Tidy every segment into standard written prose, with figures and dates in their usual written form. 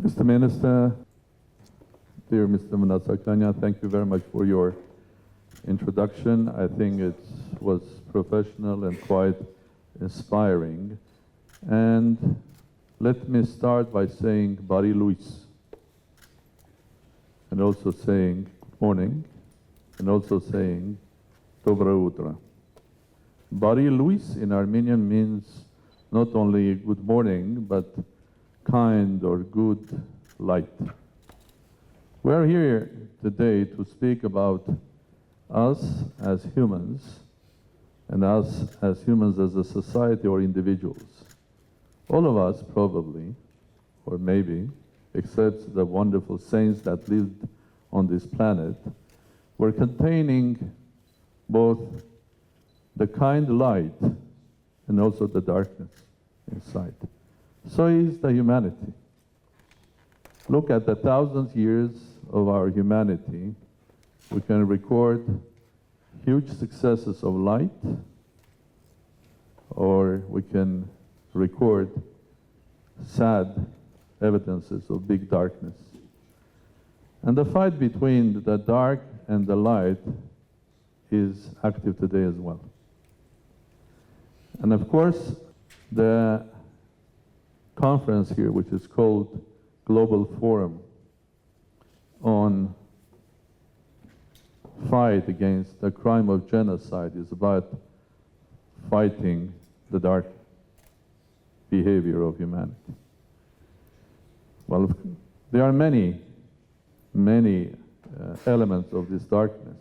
Mr. Minister, dear Mr. Sարգսյան, thank you very much for your introduction. I think it was professional and quite inspiring. And let me start by saying Barī Lույս, and also saying good morning, and also saying Доброе утро. Barī Lույս in Armenian means not only good morning, but kind or good light. We are here today to speak about us as humans, and us as humans as a society or individuals. All of us probably, or maybe, except the wonderful saints that lived on this planet, were containing both the kind light and also the darkness inside. So is the humanity. Look at the 1,000 years of our humanity. We can record huge successes of light, or we can record sad evidences of big darkness. And the fight between the dark and the light is active today as well. And of course, the conference here, which is called Global Forum on fight against the crime of genocide, is about fighting the dark behavior of humanity. Well, there are many elements of this darkness.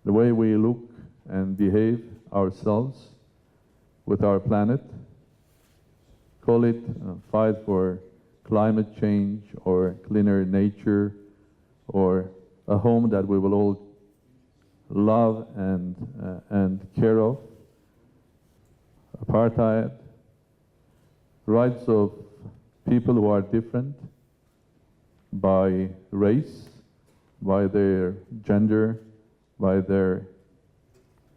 The way we look and behave ourselves with our planet, call it fight for climate change or cleaner nature or a home that we will all love and care of, apartheid, rights of people who are different by race, by their gender, by their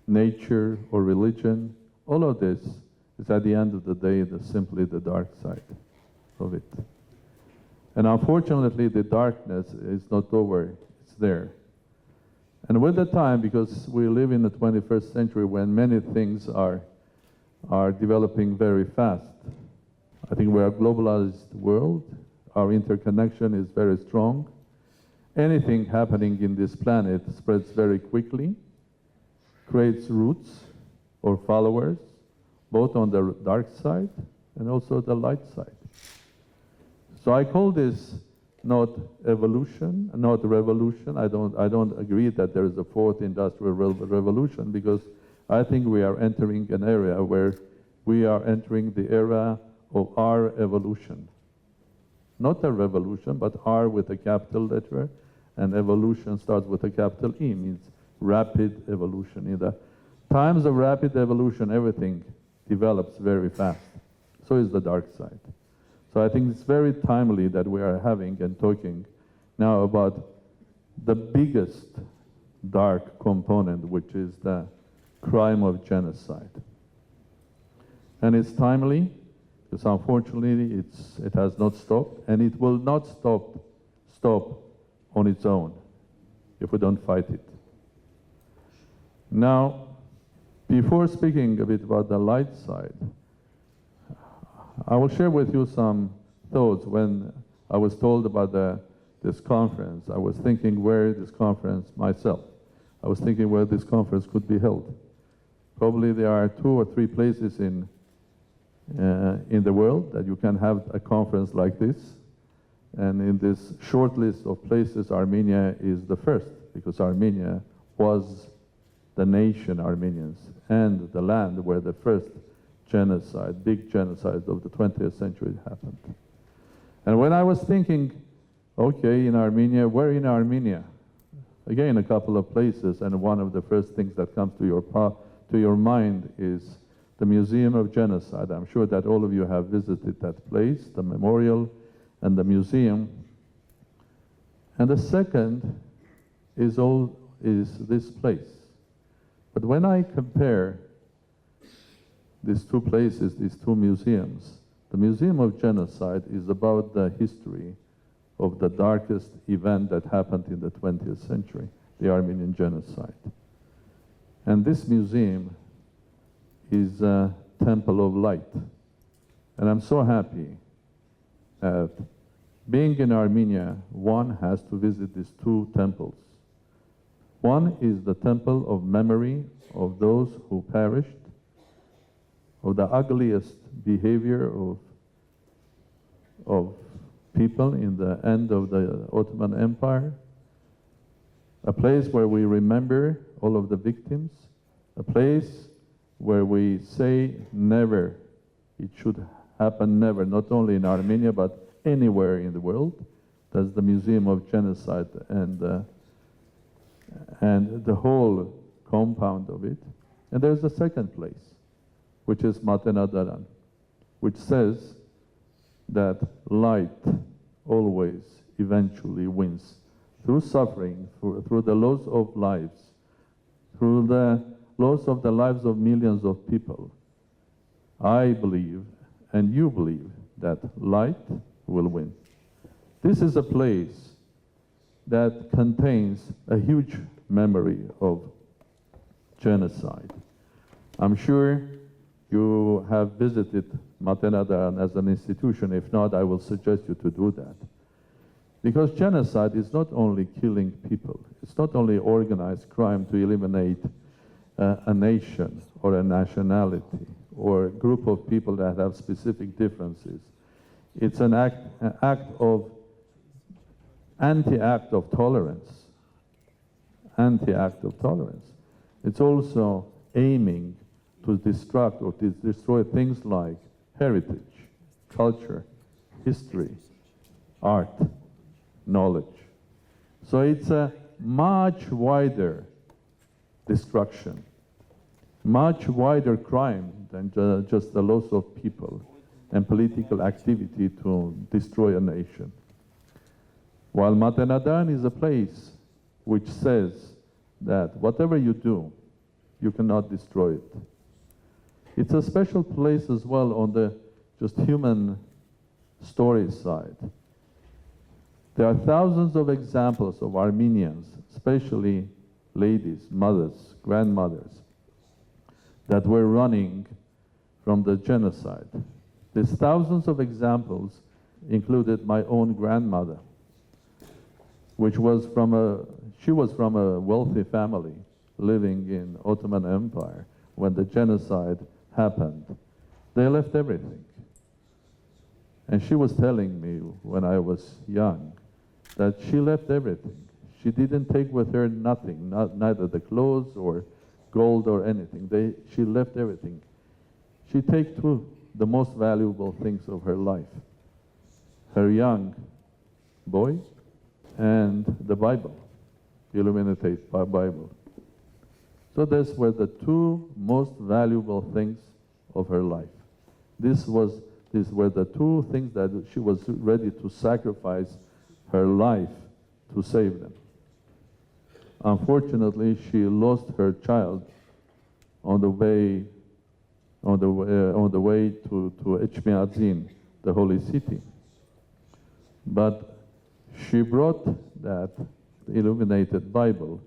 nature or religion. All of this is at the end of the day simply the dark side of it. And unfortunately, the darkness is not over, it's there. And with the time, because we live in the 21st century when many things are developing very fast. I think we are a globalized world. Our interconnection is very strong. Anything happening in this planet spreads very quickly, creates roots or followers, both on the dark side and also the light side. So I call this not evolution, not revolution. I don't agree that there is a fourth industrial revolution, because I think we are entering an area where we are entering the era of our evolution. Not a revolution, but R with a capital letter, and evolution starts with a capital E, means rapid evolution. In the times of rapid evolution, everything develops very fast. So is the dark side. So I think it's very timely that we are having and talking now about the biggest dark component, which is the crime of genocide. And it's timely, because unfortunately it has not stopped, and it will not stop on its own if we don't fight it. Now, before speaking a bit about the light side, I will share with you some thoughts. When I was told about this conference, I was thinking where this conference myself. I was thinking where this conference could be held. Probably there are 2 or 3 places in the world that you can have a conference like this. And in this short list of places, Armenia is the first, because Armenia was the nation Armenians and the land where the first genocide, big genocide of the 20th century happened. And when I was thinking, okay, in Armenia, where in Armenia? Again, a couple of places, and one of the first things that comes to your mind is the Museum of Genocide. I'm sure that all of you have visited that place, the memorial and the museum. And the second is this place. But when I compare these 2 places, these 2 museums, The Museum of Genocide is about the history of the darkest event that happened in the 20th century, the Armenian genocide. And this museum is a temple of light. And I'm so happy that being in Armenia, one has to visit these two temples. One is the temple of memory of those who perished, of the ugliest behavior of people in the end of the Ottoman Empire, a place where we remember all of the victims, a place where we say never, it should happen never, not only in Armenia, but anywhere in the world. That's the Museum of Genocide and the whole compound of it. And there's a second place, which is Matenadaran, which says that light always eventually wins through suffering, through the loss of lives, through the loss of the lives of millions of people. I believe, and you believe, that light will win. This is a place that contains a huge memory of genocide. I'm sure you have visited Matenadaran as an institution. If not, I will suggest you to do that. Because genocide is not only killing people, it's not only organized crime to eliminate a nation or a nationality or a group of people that have specific differences. It's an act of anti-act of tolerance. Anti-act of tolerance. It's also aiming to destruct or to destroy things like heritage, culture, history, art, knowledge. So it's a much wider destruction, much wider crime than just the loss of people and political activity to destroy a nation. While Matenadaran is a place which says that whatever you do, you cannot destroy it. It's a special place as well on the just human story side. There are thousands of examples of Armenians, especially ladies, mothers, grandmothers, that were running from the genocide. These thousands of examples included my own grandmother, which was from a wealthy family living in Ottoman Empire. When the genocide happened, they left everything. And she was telling me when I was young that she left everything. She didn't take with her nothing, neither the clothes or gold or anything. She left everything. She took two the most valuable things of her life: her young boy and the Bible, the illuminated Bible. So these were the two most valuable things of her life. These were the two things that she was ready to sacrifice her life to save them. Unfortunately, she lost her child on the way to Echmiadzin, the holy city. But she brought that illuminated Bible.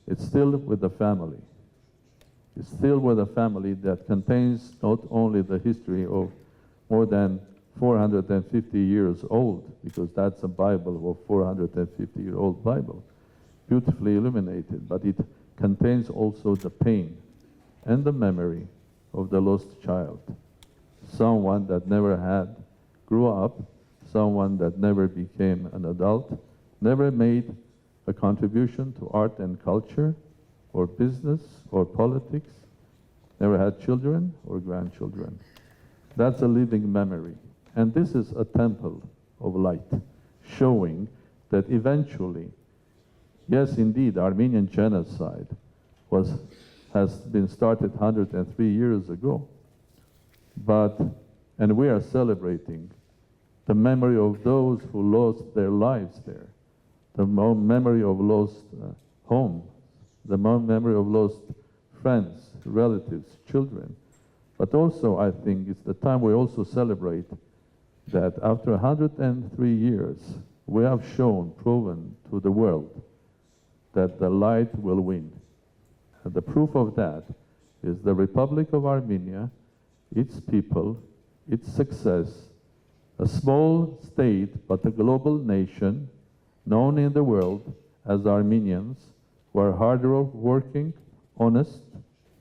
It's still with the family. It's still with a family that contains not only the history of more than 450 years old, because that's a Bible of 450-year-old Bible, beautifully illuminated, but it contains also the pain and the memory of the lost child, someone that never grew up, someone that never became an adult, never made a contribution to art and culture, or business, or politics, never had children or grandchildren. That's a living memory. And this is a temple of light, showing that eventually, yes, indeed, Armenian genocide has been started 103 years ago, and we are celebrating the memory of those who lost their lives there, the memory of lost homes, the memory of lost friends, relatives, children, But also, I think it's the time we also celebrate that after 103 years, we have shown, proven to the world that the light will win. And the proof of that is the Republic of Armenia, its people, its success, a small state but a global nation known in the world as Armenians, who are hard-working, honest,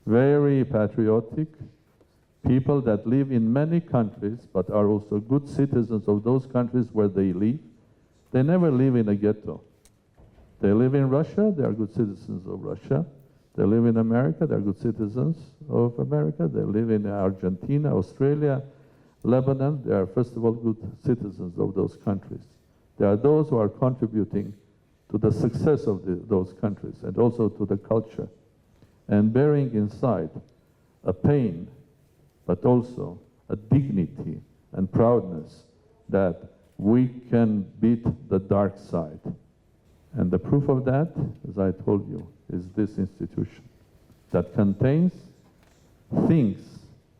very patriotic, people that live in many countries but are also good citizens of those countries where they live. They never live in a ghetto. They live in Russia, they are good citizens of Russia. They live in America, they are good citizens of America. They live in Argentina, Australia, Lebanon. They are, first of all, good citizens of those countries. They are those who are contributing to the success of those countries and also to the culture, and bearing inside a pain, but also a dignity and proudness that we can beat the dark side. And the proof of that, as I told you, is this institution that contains things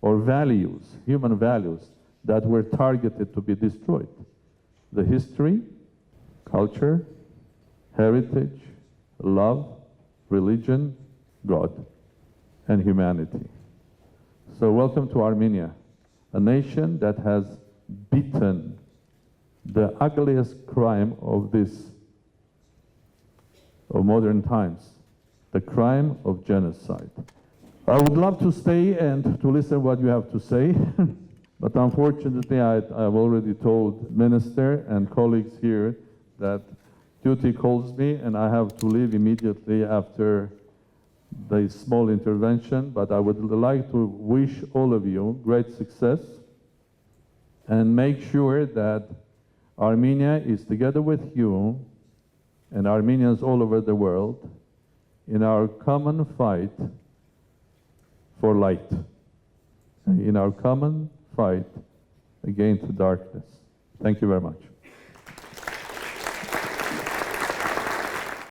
or values, human values, that were targeted to be destroyed. The history, culture, heritage, love, religion, God, and humanity. So welcome to Armenia, a nation that has beaten the ugliest crime of modern times, the crime of genocide. I would love to stay and to listen what you have to say, but unfortunately I've already told Minister and colleagues here that duty calls me and I have to leave immediately after the small intervention, but I would like to wish all of you great success and make sure that Armenia is together with you and Armenians all over the world in our common fight for light, in our common fight against darkness. Thank you very much.